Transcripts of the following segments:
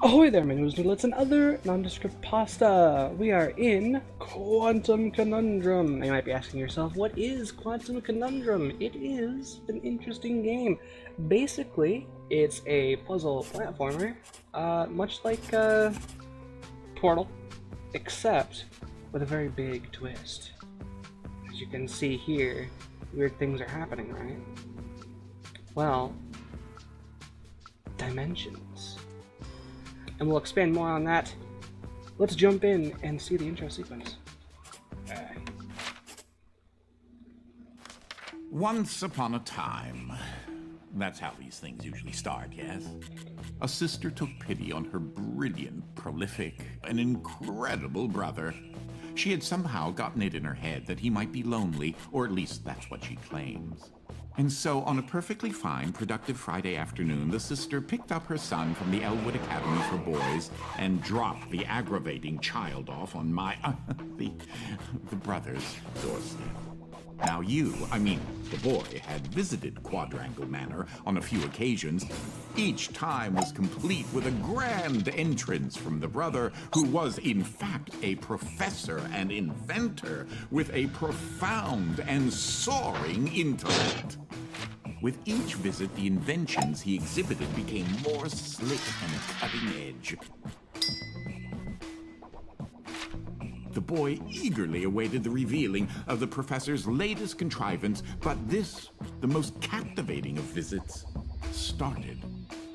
Ahoy there, my noodles, noodlets, and other nondescript pasta! We are in Quantum Conundrum. And you might be asking yourself, what is Quantum Conundrum? It is an interesting game. Basically, it's a puzzle platformer, much like Portal, except with a very big twist. As you can see here, weird things are happening, right? Well, dimensions. And we'll expand more on that. Let's jump in and see the intro sequence. Once upon a time. That's how these things usually start, yes? A sister took pity on her brilliant, prolific, and incredible brother. She had somehow gotten it in her head that he might be lonely, or at least that's what she claims. And so, on a perfectly fine, productive Friday afternoon, the sister picked up her son from the Elwood Academy for Boys and dropped the aggravating child off on the brother's doorstep. Now the boy, had visited Quadrangle Manor on a few occasions. Each time was complete with a grand entrance from the brother, who was in fact a professor and inventor with a profound and soaring intellect. With each visit, the inventions he exhibited became more slick and cutting edge. The boy eagerly awaited the revealing of the professor's latest contrivance, but this, the most captivating of visits, started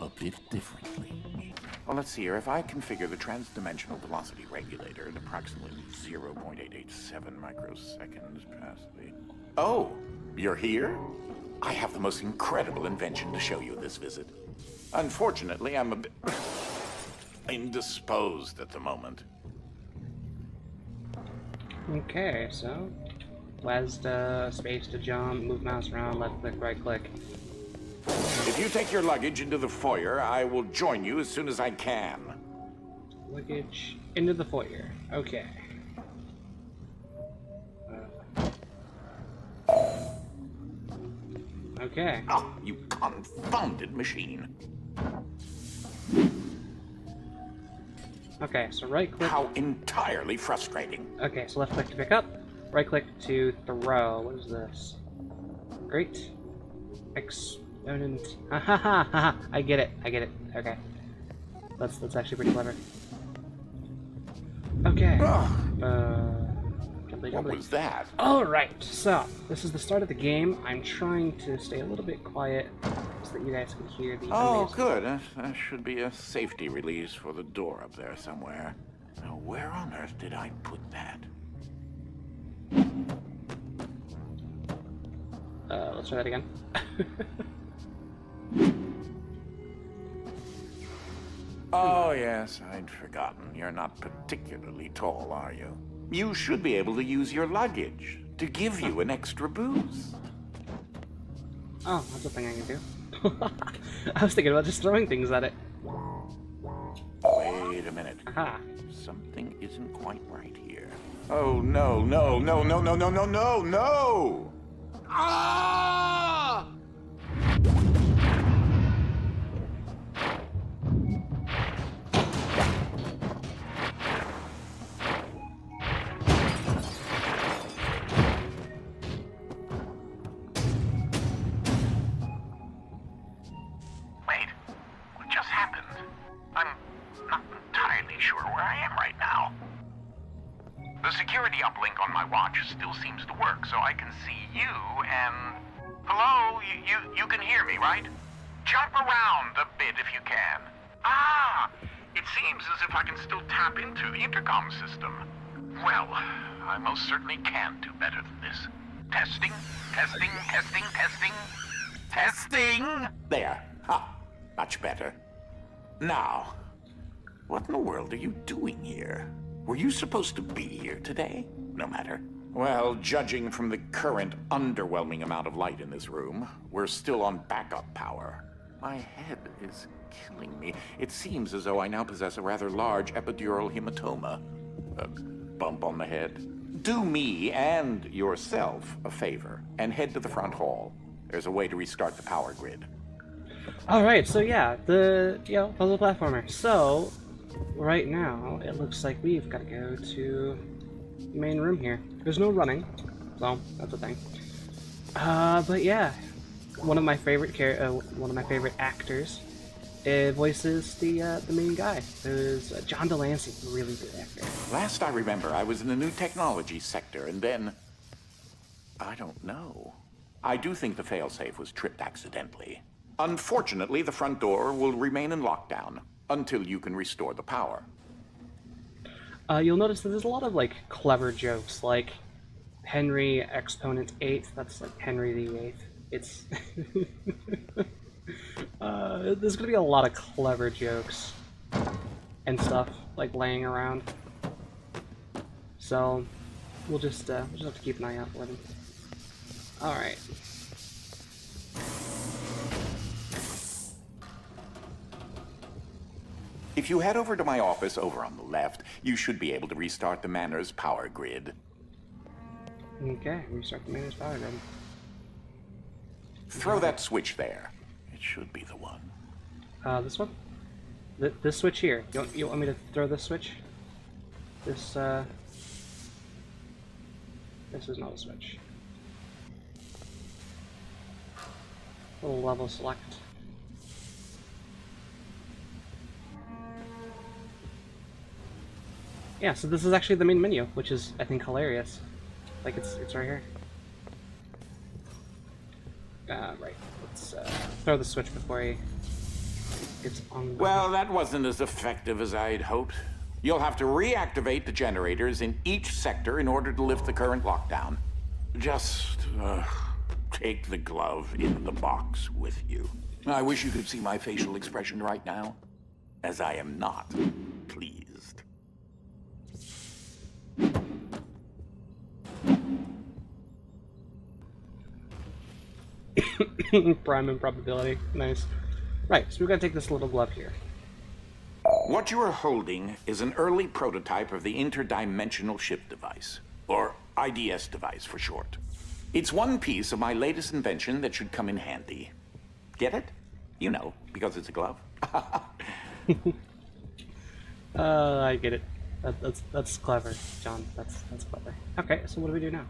a bit differently. Well, let's see here. If I configure the trans-dimensional velocity regulator at approximately 0.887 microseconds past the... Oh, you're here? I have the most incredible invention to show you this visit. Unfortunately, I'm a bit indisposed at the moment. Okay, so WASD, space to jump, move mouse around, left click, right click. If you take your luggage into the foyer, I will join you as soon as I can. Luggage into the foyer. Okay. Okay. Oh, you confounded machine. Okay, so right click. How entirely frustrating. Okay, so left click to pick up, right click to throw. What is this? Great. Exponent. Ha ha ha ha! I get it. Okay. That's actually pretty clever. Okay. What was that? Alright, so this is the start of the game. I'm trying to stay a little bit quiet so that you guys can hear the Oh, good. That should be a safety release for the door up there somewhere. Now, where on earth did I put that? Let's try that again. Oh, yes, I'd forgotten. You're not particularly tall, are you? You should be able to use your luggage to give you an extra boost. Oh, that's a thing I can do. I was thinking about just throwing things at it. Wait a minute. Aha. Something isn't quite right here. Oh, no, no, no, no, no, no, no, no, no! Ah! The security uplink on my watch still seems to work, so I can see you and... Hello? You can hear me, right? Jump around a bit if you can. Ah! It seems as if I can still tap into the intercom system. Well, I most certainly can do better than this. Testing, testing, testing, testing. Testing! There. Ha! Much better. Now, what in the world are you doing here? Were you supposed to be here today? No matter. Well, judging from the current underwhelming amount of light in this room, we're still on backup power. My head is killing me. It seems as though I now possess a rather large epidural hematoma. A bump on the head. Do me and yourself a favor and head to the front hall. There's a way to restart the power grid. Alright, so yeah, the, puzzle platformer. So, right now, it looks like we've got to go to the main room here. There's no running, so that's a thing. But yeah, one of my favorite actors voices the main guy. It was John Delancey, really good actor. Last I remember, I was in the new technology sector, and then... I don't know. I do think the failsafe was tripped accidentally. Unfortunately, the front door will remain in lockdown until you can restore the power. You'll notice that there's a lot of, like, clever jokes, like Henry Exponent 8, that's like Henry the 8th. It's... there's gonna be a lot of clever jokes and stuff, like, laying around. So, we'll just have to keep an eye out for them. Alright. If you head over to my office over on the left, you should be able to restart the Manor's power grid. Okay, restart the Manor's power grid. Throw that switch there. It should be the one. This one? This switch here. You want me to throw this switch? This is not a switch. Little level select. Yeah, so this is actually the main menu, which is, I think, hilarious. Like, it's right here. Right. Let's throw the switch before he gets on. Well, that wasn't as effective as I'd hoped. You'll have to reactivate the generators in each sector in order to lift the current lockdown. Just, take the glove in the box with you. I wish you could see my facial expression right now, as I am not pleased. Prime improbability. Nice. Right, so we're gonna take this little glove here. What you are holding is an early prototype of the interdimensional ship device, or IDS device for short. It's one piece of my latest invention that should come in handy. Get it? You know, because it's a glove. I get it. That's clever, John. That's clever. Okay, so what do we do now?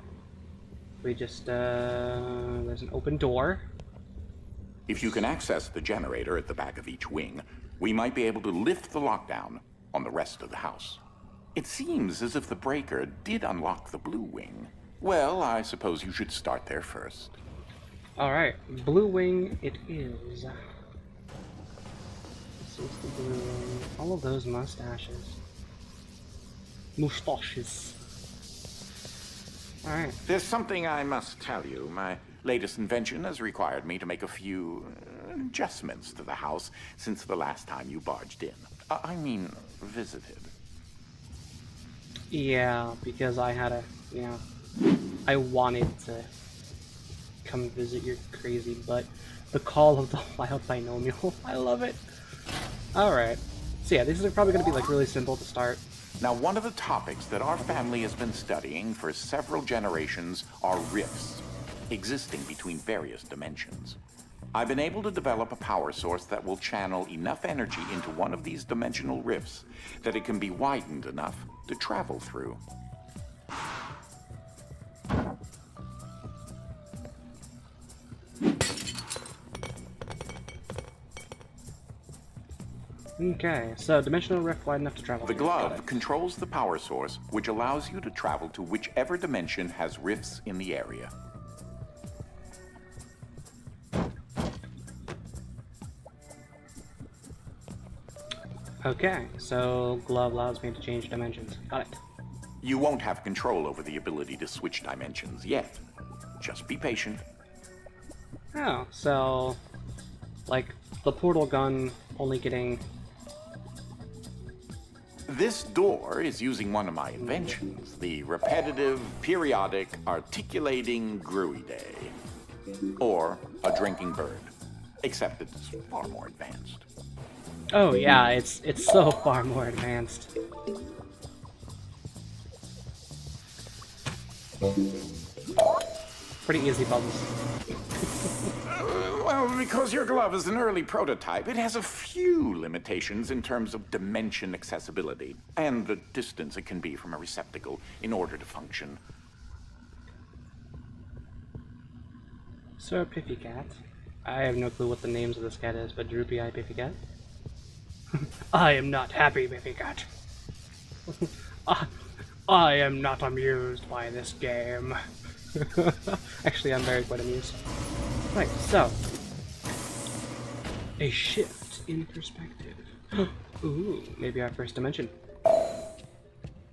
We just there's an open door. If you can access the generator at the back of each wing, we might be able to lift the lockdown on the rest of the house. It seems as if the breaker did unlock the blue wing. Well, I suppose you should start there first. Alright, blue wing it is. This is the blue wing. All of those mustaches. Mustaches. Alright. There's something I must tell you. My latest invention has required me to make a few adjustments to the house since the last time you barged in. I mean, visited. Yeah, because I had I wanted to come visit your crazy butt. The Call of the Wild Binomial. I love it. Alright. So yeah, these are probably going to be like really simple to start. Now, one of the topics that our family has been studying for several generations are rifts, existing between various dimensions. I've been able to develop a power source that will channel enough energy into one of these dimensional rifts that it can be widened enough to travel through. Okay, so dimensional rift wide enough to travel. The glove controls the power source, which allows you to travel to whichever dimension has rifts in the area. Okay, so glove allows me to change dimensions. Got it. You won't have control over the ability to switch dimensions yet. Just be patient. Oh, so like the portal gun only getting... This door is using one of my inventions, the repetitive, periodic, articulating gruidae. Or a drinking bird, except it's far more advanced. Oh yeah, it's so far more advanced. Pretty easy puzzles. Well, Well, because your glove is an early prototype, it has a few limitations in terms of dimension accessibility and the distance it can be from a receptacle in order to function. So, Piffy Cat. I have no clue what the names of this cat is, but Droopy Eye Piffy Cat. I am not happy, Piffy Cat. I am not amused by this game. Actually, I'm very quite amused. Right, so. A shift in perspective. Ooh, maybe our first dimension.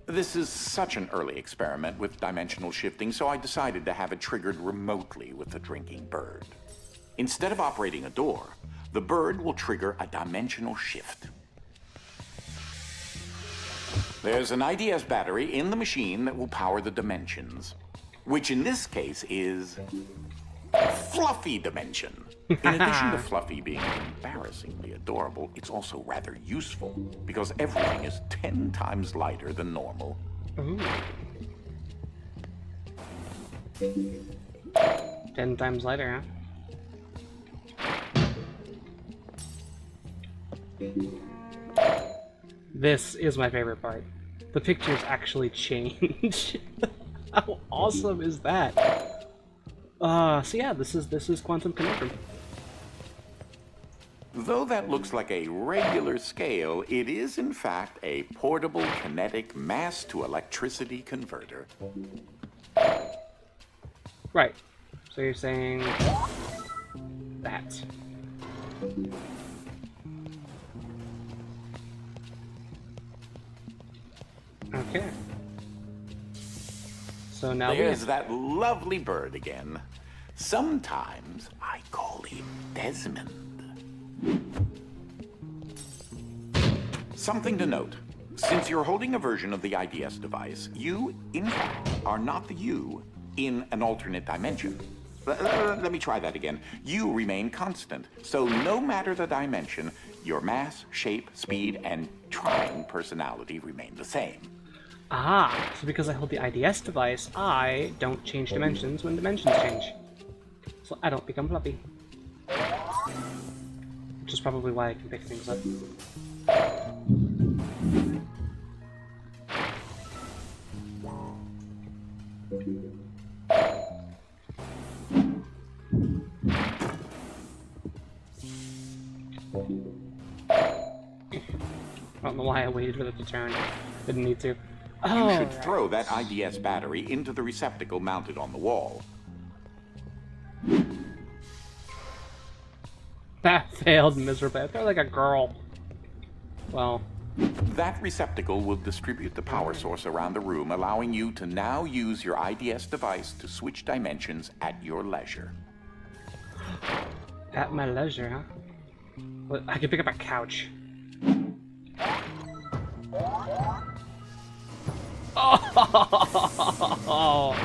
This is such an early experiment with dimensional shifting, so I decided to have it triggered remotely with the drinking bird. Instead of operating a door, the bird will trigger a dimensional shift. There's an IDS battery in the machine that will power the dimensions, which in this case is Fluffy Dimension. In addition to Fluffy being embarrassingly adorable, it's also rather useful because everything is 10 times lighter than normal. Ooh. 10 times lighter, huh? This is my favorite part. The pictures actually change. How awesome is that? So yeah, this is Quantum Conundrum. Though that looks like a regular scale, it is in fact a portable kinetic mass to electricity converter. Right. So you're saying that. Okay. So now there's that lovely bird again. Sometimes I call him Desmond. Something to note. Since you're holding a version of the IDS device, you, in fact, are not the you in an alternate dimension. Let me try that again. You remain constant, so no matter the dimension, your mass, shape, speed, and trying personality remain the same. Ah, so because I hold the IDS device, I don't change dimensions when dimensions change. So I don't become Fluffy. Which is probably why I can pick things up. I don't know why I waited for it to turn. Didn't need to. Oh, you should throw that IDS battery into the receptacle mounted on the wall. That failed miserably. They're like a girl. Well. That receptacle will distribute the power source around the room, allowing you to now use your IDS device to switch dimensions at your leisure. At my leisure, huh? Well, I can pick up a couch. Oh,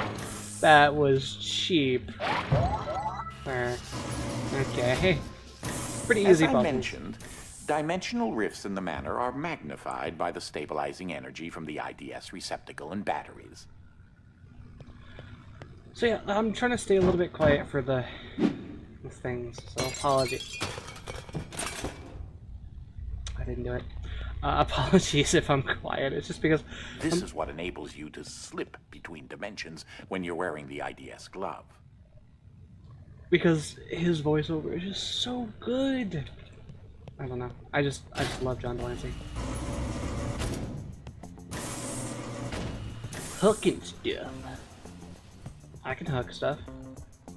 that was cheap. Okay. Pretty easy. As I mentioned, dimensional rifts in the manor are magnified by the stabilizing energy from the IDS receptacle and batteries. So yeah, I'm trying to stay a little bit quiet for the things, so apologies. I didn't do it. Apologies if I'm quiet, it's just because... This is what enables you to slip between dimensions when you're wearing the IDS glove. Because his voiceover is just so good. I don't know. I just love John Delancey. Hooking stuff. I can hook stuff.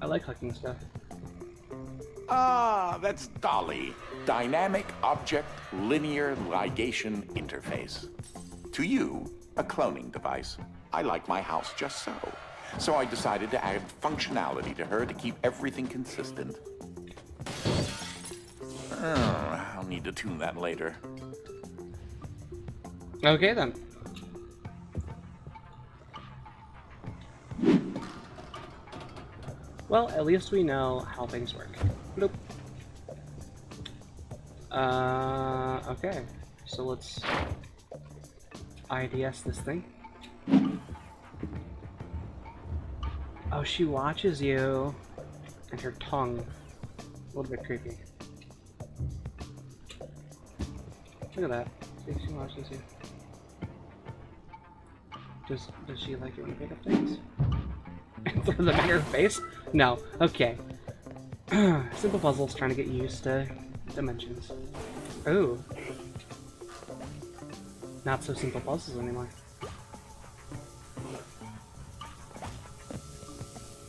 I like hooking stuff. Ah, that's Dolly. Dynamic Object Linear Ligation Interface. To you, a cloning device. I like my house just so. So I decided to add functionality to her to keep everything consistent. I'll need to tune that later. Okay then. Well, at least we know how things work. Nope. Okay. So let's IDS this thing. Oh, she watches you. And her tongue. little bit creepy. Look at that. See if she watches you. Does she like it when you pick up things? And throw them in her face? No. Okay. Simple puzzles trying to get used to dimensions. Ooh. Not so simple puzzles anymore.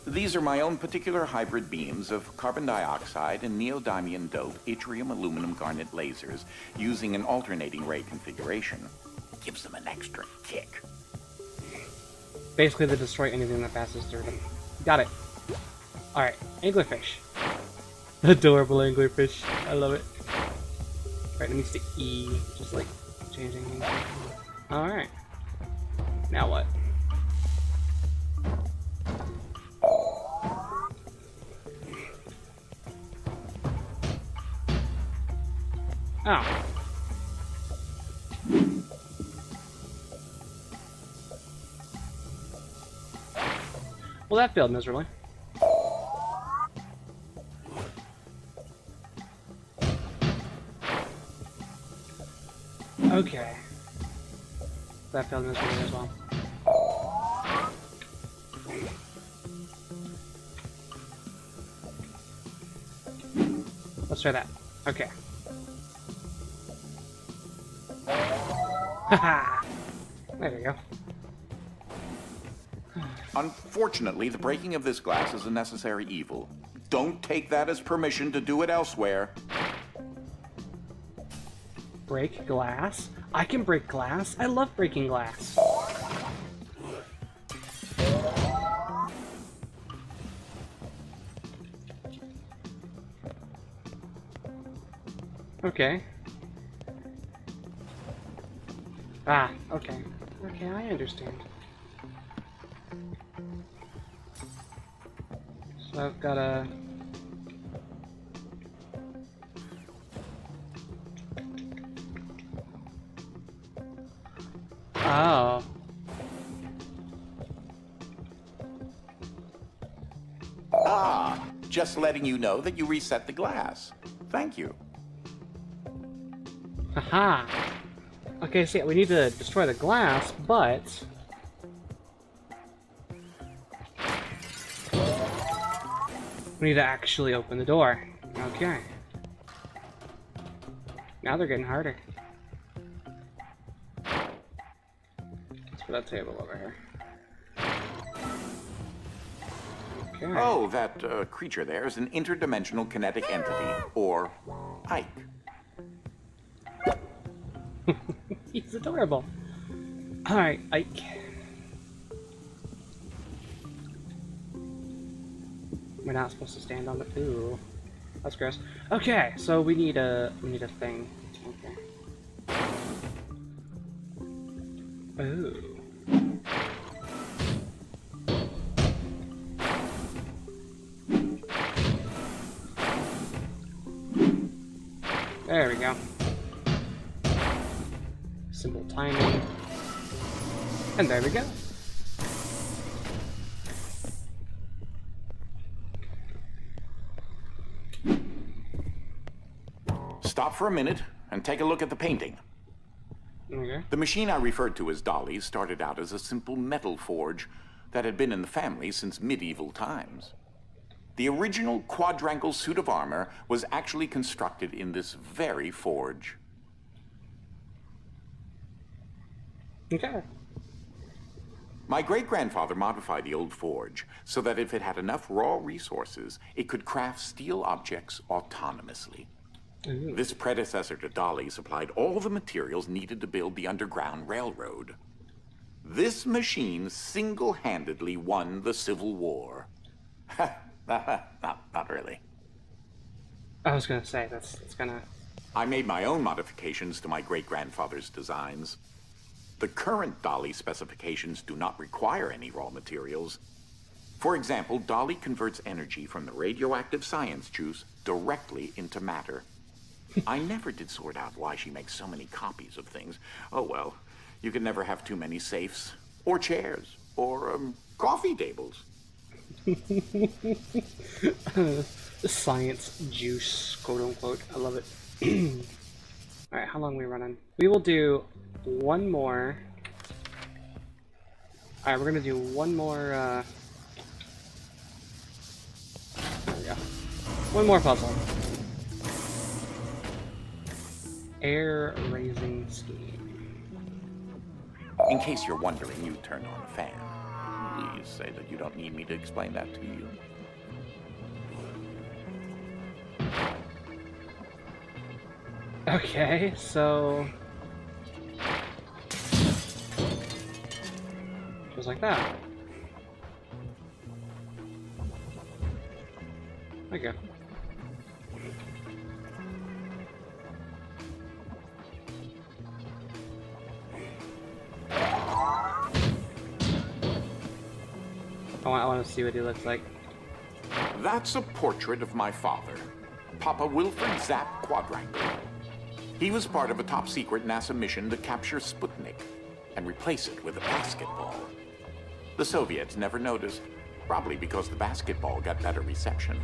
These are my own particular hybrid beams of carbon dioxide and neodymium dope yttrium aluminum garnet lasers using an alternating ray configuration. Gives them an extra kick. Basically, they destroy anything that passes through them. Got it. Alright, anglerfish. Adorable anglerfish. I love it. Alright, it needs to E, just like changing things. Alright. Now what? Oh. Well, that failed miserably. Okay. That failed miserably as well. Let's try that. Okay. Haha! There we go. Unfortunately, the breaking of this glass is a necessary evil. Don't take that as permission to do it elsewhere. Break glass? I can break glass? I love breaking glass. Okay. Ah, okay. Okay, I understand. So I've got a... Oh. Ah, just letting you know that you reset the glass. Thank you. Haha. Okay, so yeah, we need to destroy the glass, but... we need to actually open the door. Okay. Now they're getting harder. Let's put that table over here. Okay. Oh, that creature there is an interdimensional kinetic entity, or Ike. He's adorable. Alright, Ike. We're not supposed to stand on the... Ooh. That's gross. Okay, so we need a thing. Okay. Ooh. There we go. Simple timing. And there we go. Stop for a minute and take a look at the painting. Okay. The machine I referred to as Dolly started out as a simple metal forge that had been in the family since medieval times. The original quadrangle suit of armor was actually constructed in this very forge. Okay. My great-grandfather modified the old forge so that if it had enough raw resources, it could craft steel objects autonomously. Ooh. This predecessor to Dolly supplied all the materials needed to build the Underground Railroad. This machine single-handedly won the Civil War. Not really. I was gonna say, that's gonna... I made my own modifications to my great-grandfather's designs. The current Dolly specifications do not require any raw materials. For example, Dolly converts energy from the radioactive science juice directly into matter. I never did sort out why she makes so many copies of things. Oh well, you can never have too many safes, or chairs, or coffee tables. Science juice, quote unquote. I love it. Alright, how long are we running? We will do one more. Alright, we're gonna do one more, there we go. One more puzzle. Air raising scheme. In case you're wondering, you turned on the fan. Please say that you don't need me to explain that to you. Okay, so just like that. Okay. I want to see what he looks like. That's a portrait of my father, Papa Wilfred Zapp Quadrangle. He was part of a top-secret NASA mission to capture Sputnik and replace it with a basketball. The Soviets never noticed, probably because the basketball got better reception.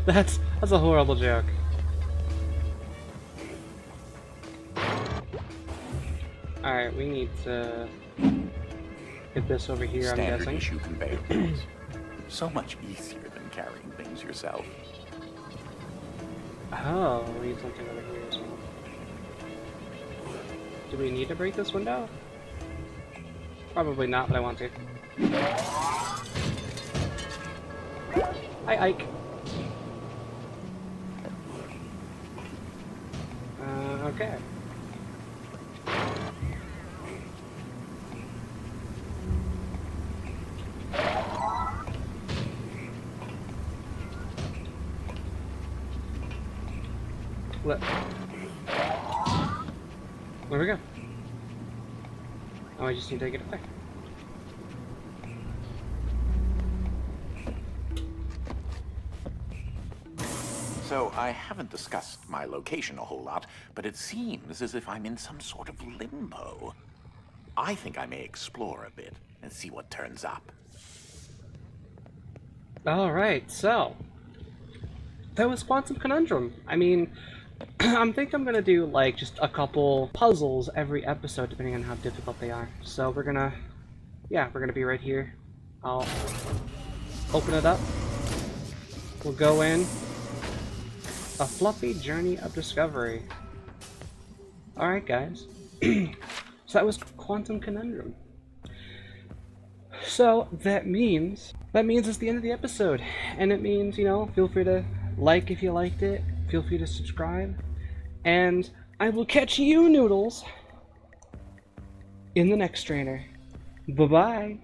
That's a horrible joke. Alright, we need to get this over here, I'm Standard guessing. issue conveyor belts. So much easier than carrying things yourself. Oh, we need something over here as well. Do we need to break this window? Probably not, but I want to. Hi, Ike. Okay. Where we go? Oh, I just need to get it back. So, I haven't discussed my location a whole lot, but it seems as if I'm in some sort of limbo. I think I may explore a bit and see what turns up. Alright, so that was Quantum Conundrum. I mean, I think I'm gonna do like just a couple puzzles every episode depending on how difficult they are. So we're gonna be right here. I'll open it up. We'll go in. A fluffy journey of discovery. Alright guys. So that was Quantum Conundrum. So that means it's the end of the episode. And it means, you know, feel free to like if you liked it. Feel free to subscribe. And I will catch you noodles in the next trainer. Bye-bye.